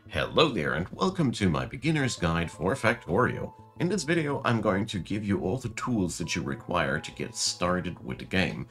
Hello there and welcome to my beginner's guide for Factorio. In this video I'm going to give you all the tools that you require to get started with the game.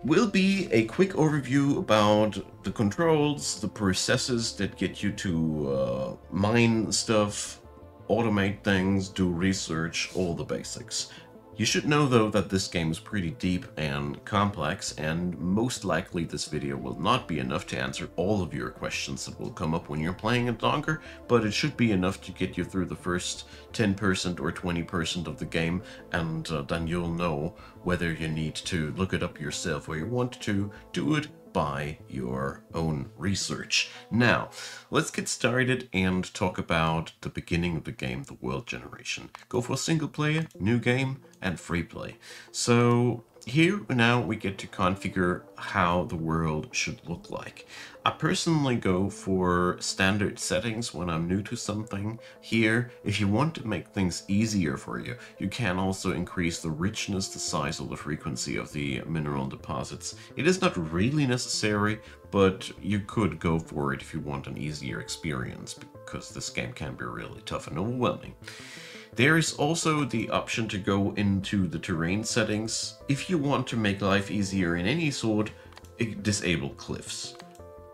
Will be a quick overview about the controls, the processes that get you to mine stuff, automate things, do research, all the basics. You should know though that this game is pretty deep and complex, and most likely this video will not be enough to answer all of your questions that will come up when you're playing it longer, but it should be enough to get you through the first 10% or 20% of the game, and then you'll know whether you need to look it up yourself or you want to do it by your own research. Now, let's get started and talk about the beginning of the game, the world generation. Go for single player, new game, and free play. So here now we get to configure how the world should look like. I personally go for standard settings when I'm new to something. Here, if you want to make things easier for you, you can also increase the richness, the size, or the frequency of the mineral deposits. It is not really necessary, but you could go for it if you want an easier experience, because this game can be really tough and overwhelming. There is also the option to go into the terrain settings. If you want to make life easier in any sort, disable cliffs.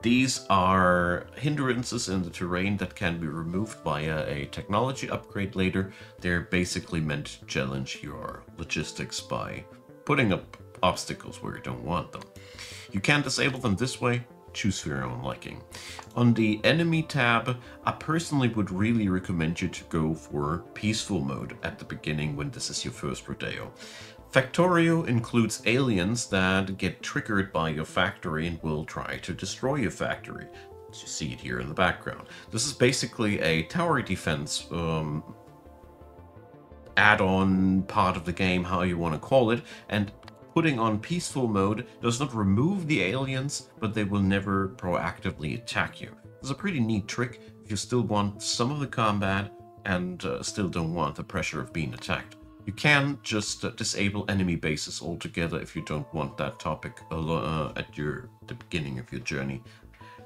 These are hindrances in the terrain that can be removed via a technology upgrade later. They're basically meant to challenge your logistics by putting up obstacles where you don't want them. You can disable them this way. Choose for your own liking. On the enemy tab, I personally would really recommend you to go for peaceful mode at the beginning when this is your first rodeo. Factorio includes aliens that get triggered by your factory and will try to destroy your factory. As you see it here in the background. This is basically a tower defense add-on part of the game, how you want to call it, and putting on peaceful mode does not remove the aliens, but they will never proactively attack you. It's a pretty neat trick if you still want some of the combat and still don't want the pressure of being attacked. You can just disable enemy bases altogether if you don't want that topic at the beginning of your journey.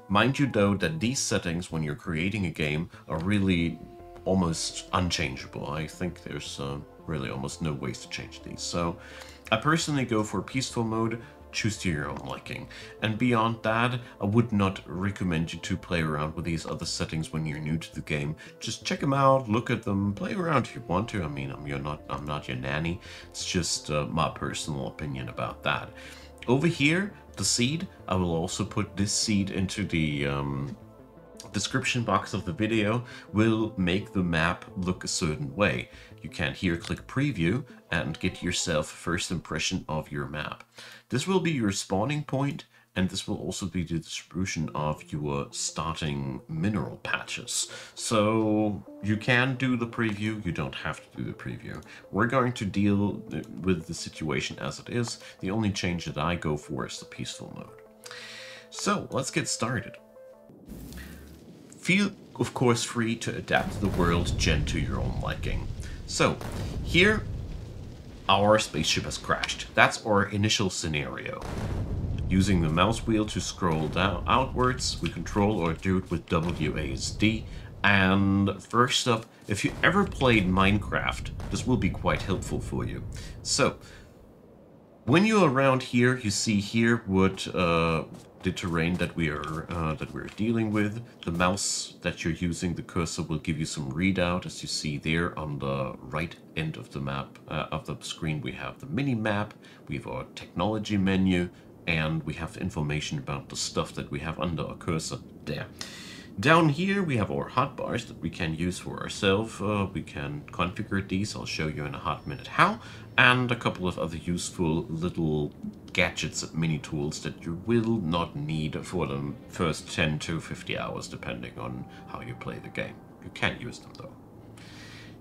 Mind you though that these settings when you're creating a game are really almost unchangeable. I think there's really almost no ways to change these. So I personally go for peaceful mode. Choose to your own liking. And beyond that, I would not recommend you to play around with these other settings when you're new to the game. Just check them out, look at them, play around if you want to. I mean, I'm not your nanny. It's just my personal opinion about that. Over here, the seed, I will also put this seed into the description box of the video. Will make the map look a certain way. You can here click preview and get yourself first impression of your map. This will be your spawning point, and this will also be the distribution of your starting mineral patches. So you can do the preview, you don't have to do the preview. We're going to deal with the situation as it is. The only change that I go for is the peaceful mode. So let's get started. Feel, of course, free to adapt the world gen to your own liking. So, here, our spaceship has crashed. That's our initial scenario. Using the mouse wheel to scroll down outwards, we control or do it with WASD. And first up, if you ever played Minecraft, this will be quite helpful for you. So, when you're around here, you see here what the terrain that we're dealing with. The mouse that you're using, the cursor, will give you some readout. As you see there on the right end of the map of the screen, we have the mini map, we have our technology menu, and we have information about the stuff that we have under our cursor there. Down here we have our hotbars that we can use for ourselves. We can configure these, I'll show you in a hot minute how, and a couple of other useful little gadgets and mini tools that you will not need for the first 10 to 50 hours depending on how you play the game. You can use them though.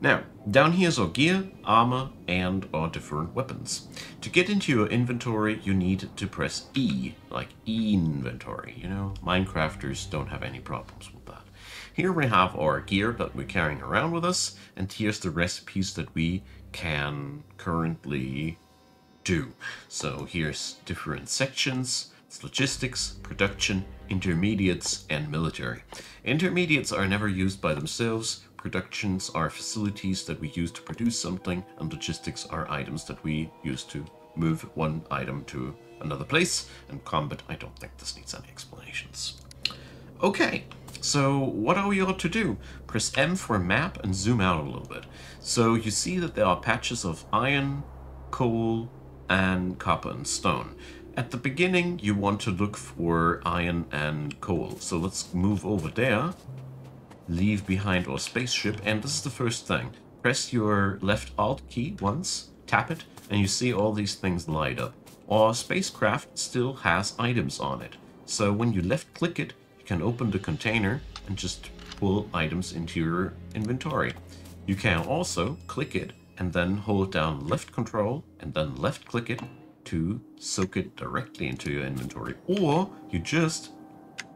Now, down here is our gear, armor, and our different weapons. To get into your inventory, you need to press E, like inventory. You know, Minecrafters don't have any problems with that. Here we have our gear that we're carrying around with us, and here's the recipes that we can currently do. So here's different sections. It's logistics, production, intermediates, and military. Intermediates are never used by themselves. Productions are facilities that we use to produce something, and logistics are items that we use to move one item to another place. And combat, I don't think this needs any explanations. Okay, so what are we ought to do? Press M for map and zoom out a little bit. So you see that there are patches of iron, coal, and copper and stone. At the beginning, you want to look for iron and coal. So let's move over there, leave behind our spaceship, and this is the first thing. Press your left Alt key once, tap it, and you see all these things light up. Our spacecraft still has items on it. So when you left click it, you can open the container and just pull items into your inventory. You can also click it and then hold down left control and then left click it to soak it directly into your inventory. Or you just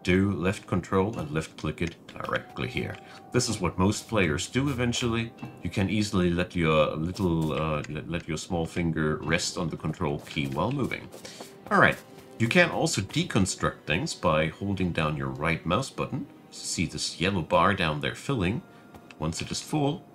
do left control and left click it directly here. This is what most players do eventually. You can easily let your let your small finger rest on the control key while moving. Alright, you can also deconstruct things by holding down your right mouse button. See this yellow bar down there filling. Once it is full,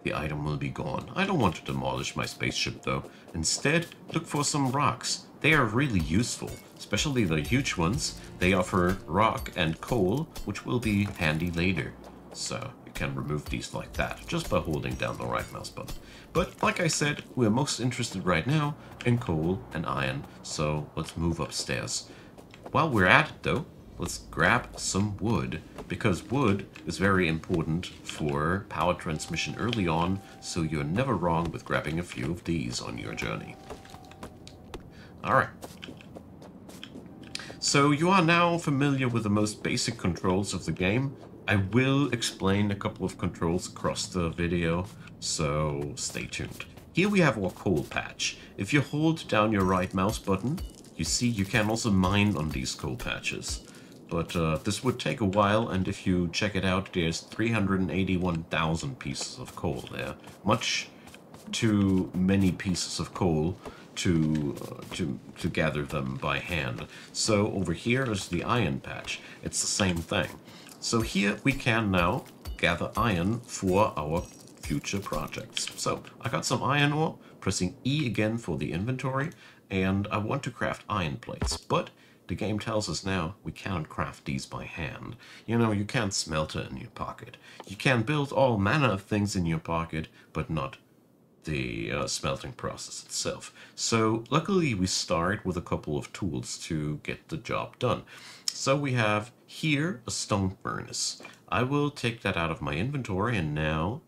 the item will be gone. I don't want to demolish my spaceship though. Instead, look for some rocks. They are really useful, especially the huge ones. They offer rock and coal, which will be handy later. So you can remove these like that, just by holding down the right mouse button. But like I said, we're most interested right now in coal and iron, so let's move upstairs. While we're at it though, let's grab some wood, because wood is very important for power transmission early on, so you're never wrong with grabbing a few of these on your journey. Alright. So you are now familiar with the most basic controls of the game. I will explain a couple of controls across the video, so stay tuned. Here we have our coal patch. If you hold down your right mouse button, you see you can also mine on these coal patches. But this would take a while, and if you check it out, there's 381,000 pieces of coal there. Much too many pieces of coal to gather them by hand. So over here is the iron patch. It's the same thing. So here we can now gather iron for our future projects. So I got some iron ore, pressing E again for the inventory, and I want to craft iron plates, but the game tells us now we cannot craft these by hand. You know, you can't smelt it in your pocket. You can build all manner of things in your pocket, but not the smelting process itself. So luckily we start with a couple of tools to get the job done. So we have here a stone furnace. I will take that out of my inventory and now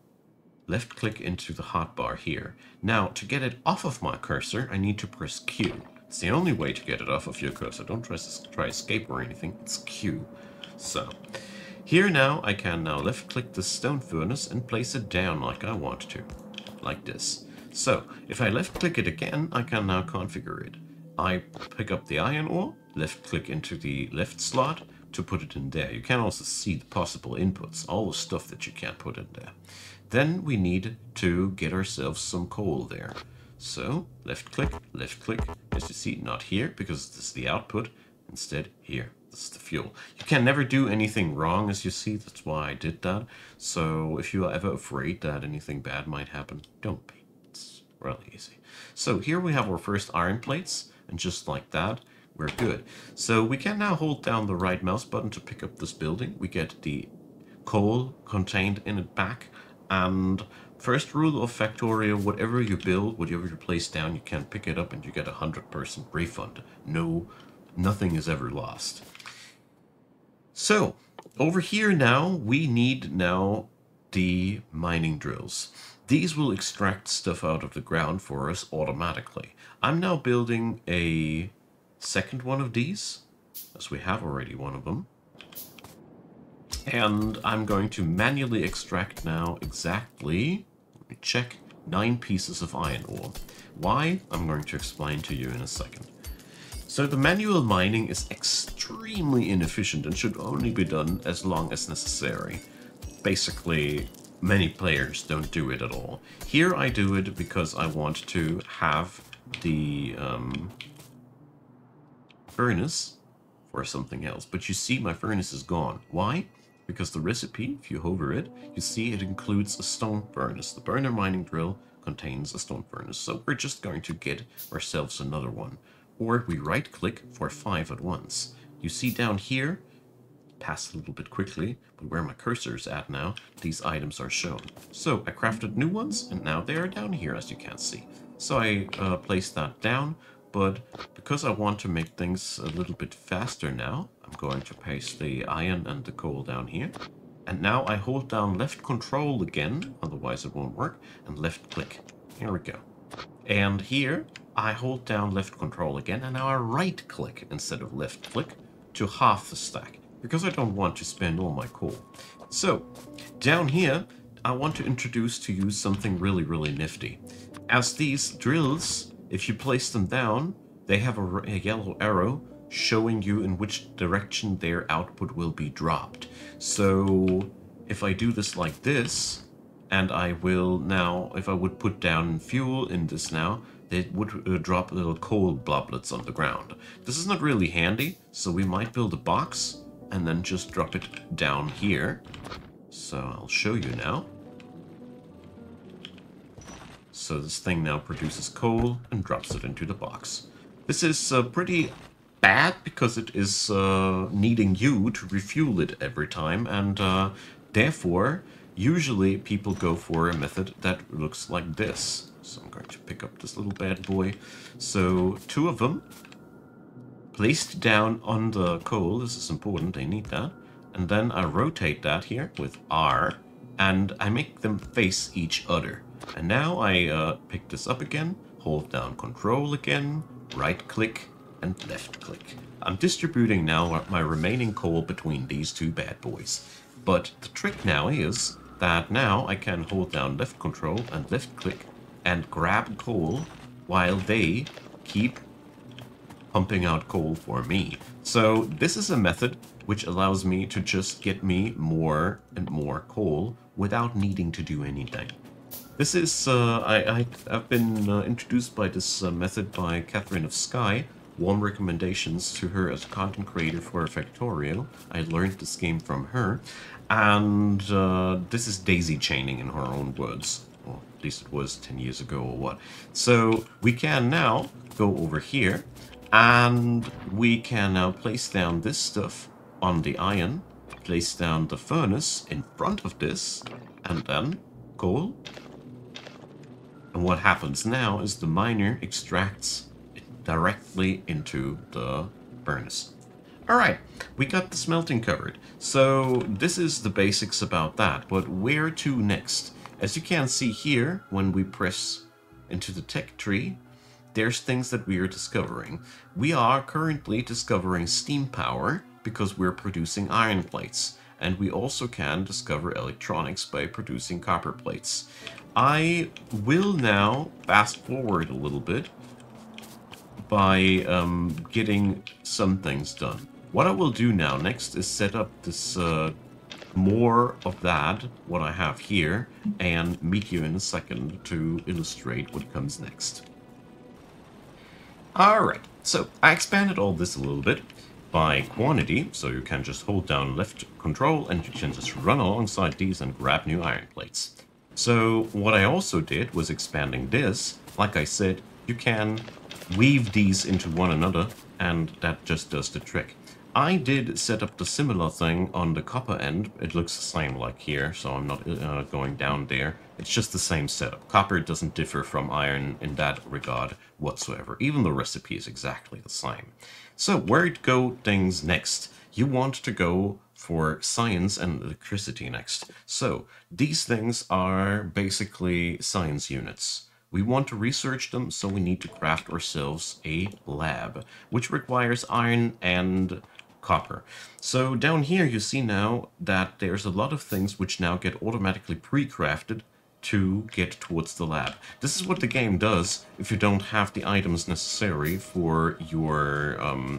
left click into the hotbar here. Now to get it off of my cursor, I need to press Q. It's the only way to get it off of your cursor. Don't try escape or anything. It's Q. So here now I can now left click the stone furnace and place it down like I want to. Like this. So if I left click it again, I can now configure it. I pick up the iron ore, left click into the left slot to put it in there. You can also see the possible inputs, all the stuff that you can put in there. Then we need to get ourselves some coal there. So left click, as you see, not here because this is the output, instead here. This is the fuel. You can never do anything wrong, as you see. That's why I did that. So if you are ever afraid that anything bad might happen, don't be. It's really easy. So here we have our first iron plates, and just like that, we're good. So we can now hold down the right mouse button to pick up this building. We get the coal contained in it back, and first rule of Factorio, whatever you build, whatever you place down, you can pick it up and you get 100% refund. Nothing is ever lost. So, over here now, we need now the mining drills. These will extract stuff out of the ground for us automatically. I'm now building a second one of these, as we have already one of them. And I'm going to manually extract now exactly, let me check, 9 pieces of iron ore. Why? I'm going to explain to you in a second. So the manual mining is extremely inefficient and should only be done as long as necessary. Basically, many players don't do it at all. Here I do it because I want to have the furnace for something else. But you see my furnace is gone. Why? Because the recipe, if you hover it, you see it includes a stone furnace. The burner mining drill contains a stone furnace. So we're just going to get ourselves another one. Or we right click for 5 at once. You see down here, pass a little bit quickly, but where my cursor is at now, these items are shown. So I crafted new ones, and now they are down here, as you can see. So I placed that down, but because I want to make things a little bit faster now, I'm going to paste the iron and the coal down here. And now I hold down left control again, otherwise it won't work, and left click. Here we go. And here I hold down left control again, and now I right click instead of left click to half the stack, because I don't want to spend all my coal. So down here, I want to introduce to you something really, really nifty. As these drills, if you place them down, they have a yellow arrow showing you in which direction their output will be dropped. So if I do this like this, and I will now, if I would put down fuel in this now, it would drop little coal bloblets on the ground. This is not really handy, so we might build a box and then just drop it down here. So I'll show you now. So this thing now produces coal and drops it into the box. This is pretty bad because it is needing you to refuel it every time, and therefore usually people go for a method that looks like this. So I'm going to pick up this little bad boy. So 2 of them placed down on the coal. This is important, I need that. And then I rotate that here with R, and I make them face each other. And now I pick this up again, hold down control again, right click and left click. I'm distributing now my remaining coal between these 2 bad boys. But the trick now is that now I can hold down left control and left click and grab coal while they keep pumping out coal for me. So this is a method which allows me to just get me more and more coal without needing to do anything. This is, I've been introduced by this method by Catherine of Sky. Warm recommendations to her as a content creator for Factorio. I learned this game from her. And this is daisy chaining in her own words. Or at least it was 10 years ago or what. So we can now go over here and we can now place down this stuff on the iron, place down the furnace in front of this, and then coal. And what happens now is the miner extracts it directly into the furnace. Alright, we got the smelting covered. So this is the basics about that, but where to next? As you can see here, when we press into the tech tree, there's things that we are discovering. We are currently discovering steam power because we're producing iron plates. And we also can discover electronics by producing copper plates. I will now fast forward a little bit by getting some things done. What I will do now next is set up this more of that, what I have here, and meet you in a second to illustrate what comes next. Alright, so I expanded all this a little bit by quantity, so you can just hold down left control and you can just run alongside these and grab new iron plates. So what I also did was expanding this. Like I said, you can weave these into one another and that just does the trick. I did set up the similar thing on the copper end. It looks the same like here, so I'm not going down there. It's just the same setup. Copper doesn't differ from iron in that regard whatsoever. Even the recipe is exactly the same. So where to go things next? You want to go for science and electricity next. So these things are basically science units. We want to research them, so we need to craft ourselves a lab, which requires iron and copper. So down here you see now that there's a lot of things which now get automatically pre-crafted to get towards the lab. This is what the game does if you don't have the items necessary for your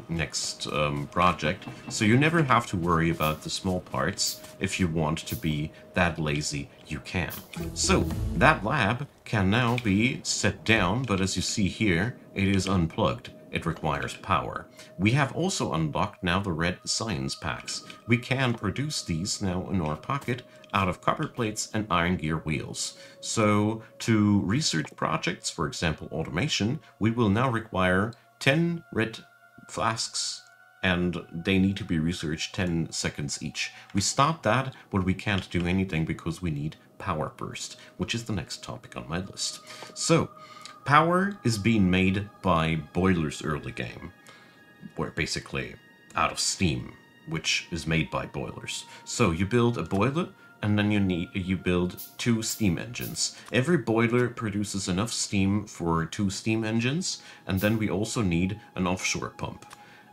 next project. So you never have to worry about the small parts. If you want to be that lazy, you can. So that lab can now be set down, but as you see here, it is unplugged. it requires power. We have also unlocked now the red science packs. We can produce these now in our pocket out of copper plates and iron gear wheels. So to research projects, for example automation, we will now require 10 red flasks, and they need to be researched 10 seconds each. We start that, but we can't do anything because we need power burst, which is the next topic on my list. So, power is being made by boilers early game, where basically out of steam, which is made by boilers. So you build a boiler, and then you build 2 steam engines. Every boiler produces enough steam for 2 steam engines, and then we also need an offshore pump.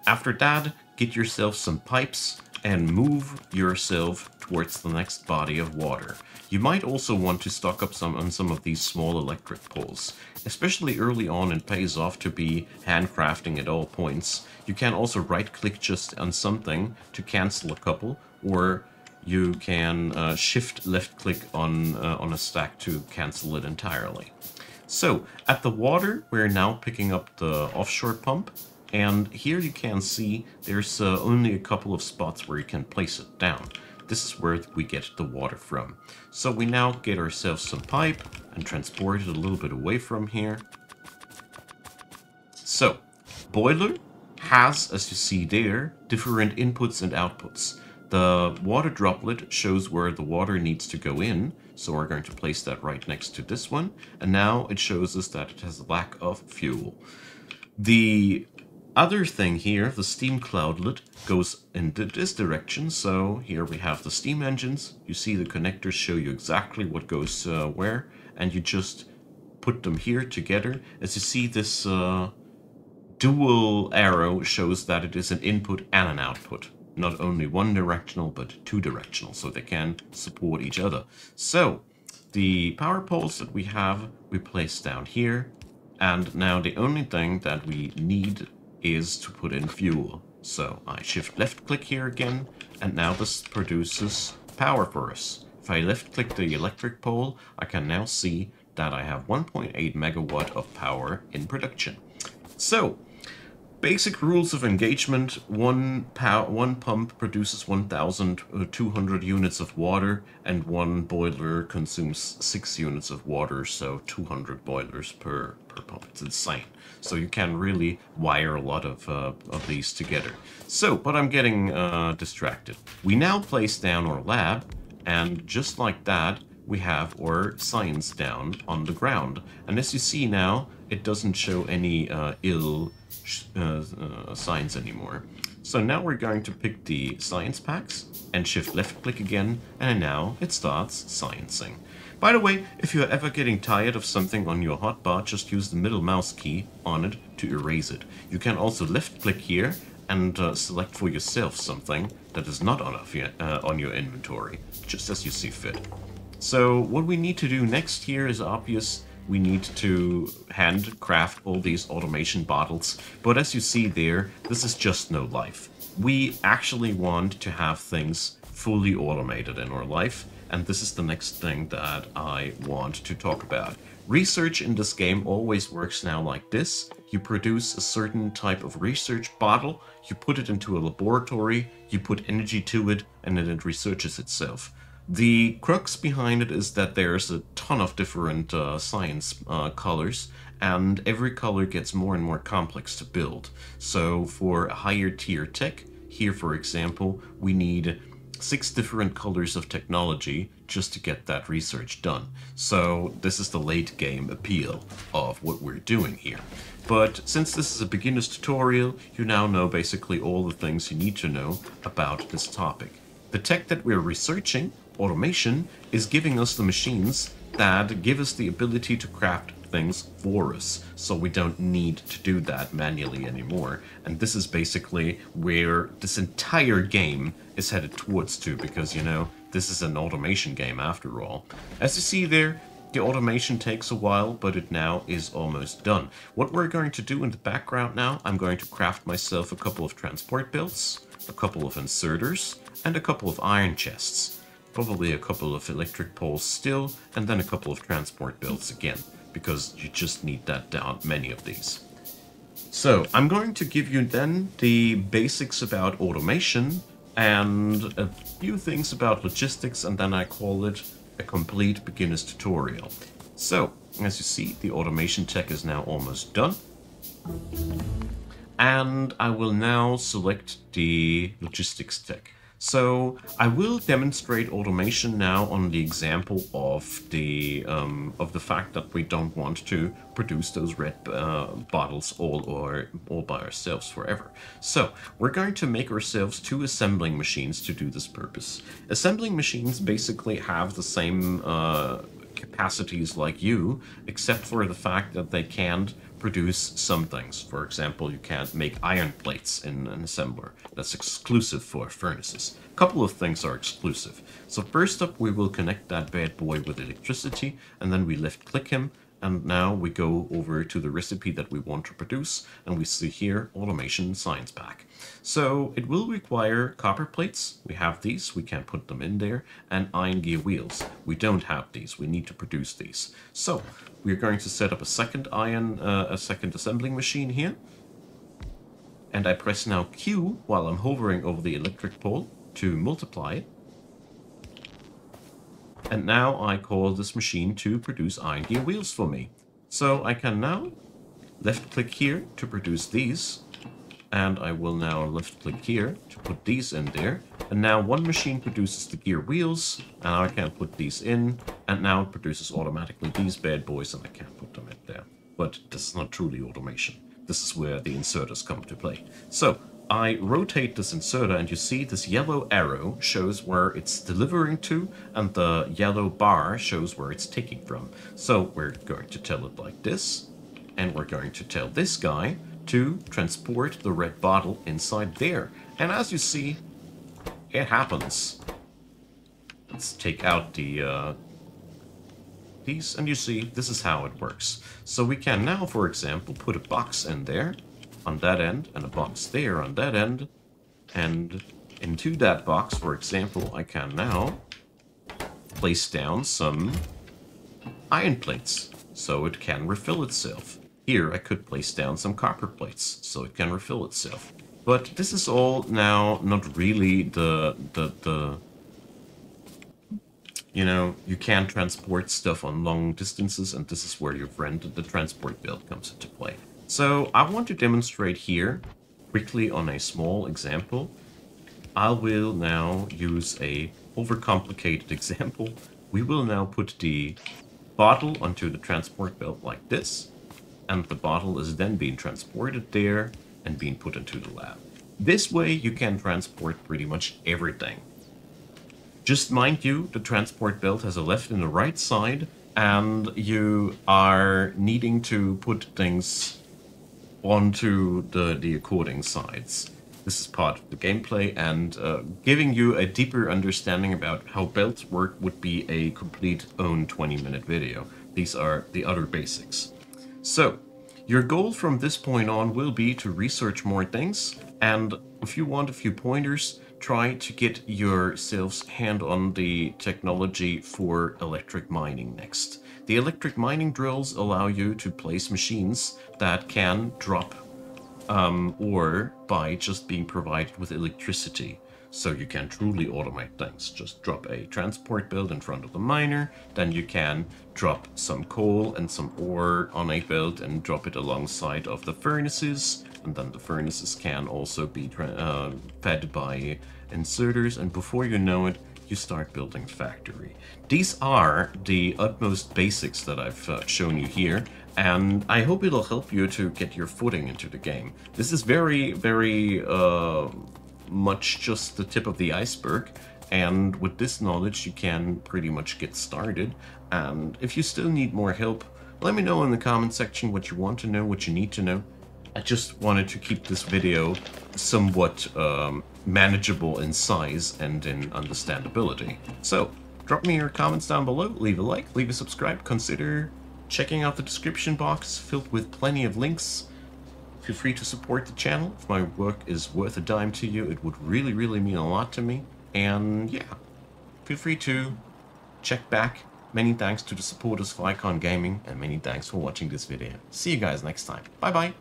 After that, get yourself some pipes and move yourself towards the next body of water. You might also want to stock up on some of these small electric poles. Especially early on, it pays off to be handcrafting at all points. You can also right-click just on something to cancel a couple, or you can shift left-click on a stack to cancel it entirely. So, at the water, we're now picking up the offshore pump. And here you can see there's only a couple of spots where you can place it down. This is where we get the water from. So we now get ourselves some pipe and transport it a little bit away from here. So, boiler has, as you see there, different inputs and outputs. The water droplet shows where the water needs to go in, so we're going to place that right next to this one. And now it shows us that it has a lack of fuel. The other thing here, the steam cloudlet, goes in this direction. So here we have the steam engines. You see the connectors show you exactly what goes where, and you just put them here together. As you see, this dual arrow shows that it is an input and an output. Not only one directional, but 2 directional, so they can support each other. So the power poles that we have, we place down here. And now the only thing that we need is to put in fuel. So I shift left click here again, and now this produces power for us. If I left click the electric pole, I can now see that I have 1.8 megawatt of power in production. So, basic rules of engagement: one pump produces 1,200 units of water, and 1 boiler consumes 6 units of water, so 200 boilers per pump. It's insane. So you can really wire a lot of these together. So, but I'm getting distracted. We now place down our lab, and just like that, we have our science down on the ground. And as you see now, it doesn't show any ill signs anymore. So now we're going to pick the science packs and shift left click again, and now it starts sciencing. By the way, if you're ever getting tired of something on your hotbar, just use the middle mouse key on it to erase it. You can also left click here and select for yourself something that is not on your inventory, just as you see fit. So what we need to do next here is obvious. We need to handcraft all these automation bottles, but as you see there, this is just no life. We actually want to have things fully automated in our life, and this is the next thing that I want to talk about. Research in this game always works now like this. You produce a certain type of research bottle, you put it into a laboratory, you put energy to it, and then it researches itself. The crux behind it is that there's a ton of different science colors, and every color gets more and more complex to build. So for a higher tier tech, here for example, we need 6 different colors of technology just to get that research done. So this is the late game appeal of what we're doing here. But since this is a beginner's tutorial, you now know basically all the things you need to know about this topic. The tech that we're researching, automation, is giving us the machines that give us the ability to craft things for us, so we don't need to do that manually anymore. And this is basically where this entire game is headed towards to, because, you know, this is an automation game after all. As you see there, the automation takes a while, but it now is almost done. What we're going to do in the background now, I'm going to craft myself a couple of transport belts, a couple of inserters, and a couple of iron chests. Probably a couple of electric poles still, and then a couple of transport belts again, because you just need that down, many of these. So I'm going to give you then the basics about automation and a few things about logistics, and then I call it a complete beginner's tutorial. So, as you see, the automation tech is now almost done. And I will now select the logistics tech. So I will demonstrate automation now on the example of the fact that we don't want to produce those red bottles all by ourselves forever. So we're going to make ourselves 2 assembling machines to do this purpose. Assembling machines basically have the same capacities like you, except for the fact that they can't produce some things. For example, you can't make iron plates in an assembler. That's exclusive for furnaces. A couple of things are exclusive. So first up, we will connect that bad boy with electricity, and then we left click him, and now we go over to the recipe that we want to produce, and we see here automation science pack. So it will require copper plates. We have these, we can put them in there, and iron gear wheels. We don't have these, we need to produce these. So we're going to set up a second assembling machine here. And I press now Q while I'm hovering over the electric pole to multiply it. And now I call this machine to produce iron gear wheels for me. So I can now left click here to produce these. And I will now left click here to put these in there. And now one machine produces the gear wheels, and I can put these in, and now it produces automatically these bad boys, and I can't put them in there. But this is not truly automation. This is where the inserters come to play. So I rotate this inserter, and you see this yellow arrow shows where it's delivering to, and the yellow bar shows where it's taking from. So we're going to tell it like this, and we're going to tell this guy to transport the red bottle inside there. And as you see, it happens. Let's take out the these, and you see, this is how it works. So we can now, for example, put a box in there on that end, and a box there on that end, and into that box, for example, I can now place down some iron plates, so it can refill itself. Here I could place down some copper plates, so it can refill itself. But this is all now not really you know, you can transport stuff on long distances, and this is where your friend, the transport belt, comes into play. So I want to demonstrate here, quickly on a small example. I will now use a overcomplicated example. We will now put the bottle onto the transport belt like this, and the bottle is then being transported there and being put into the lab. This way you can transport pretty much everything. Just mind you, the transport belt has a left and a right side, and you are needing to put things onto the according sides. This is part of the gameplay, and giving you a deeper understanding about how belts work would be a complete own 20-minute video. These are the other basics. So, your goal from this point on will be to research more things, and if you want a few pointers, try to get yourselves hand on the technology for electric mining next. The electric mining drills allow you to place machines that can drop ore by just being provided with electricity. So you can truly automate things. Just drop a transport belt in front of the miner, then you can drop some coal and some ore on a belt and drop it alongside of the furnaces, and then the furnaces can also be fed by inserters, and before you know it, you start building a factory. These are the utmost basics that I've shown you here, and I hope it'll help you to get your footing into the game. This is very, very much just the tip of the iceberg, and with this knowledge you can pretty much get started. And if you still need more help, let me know in the comment section what you want to know, what you need to know. I just wanted to keep this video somewhat manageable in size and in understandability. So drop me your comments down below, leave a like, leave a subscribe, consider checking out the description box filled with plenty of links. Feel free to support the channel. If my work is worth a dime to you, it would really, really mean a lot to me. And yeah, feel free to check back. Many thanks to the supporters of Icon Gaming, and many thanks for watching this video. See you guys next time. Bye bye.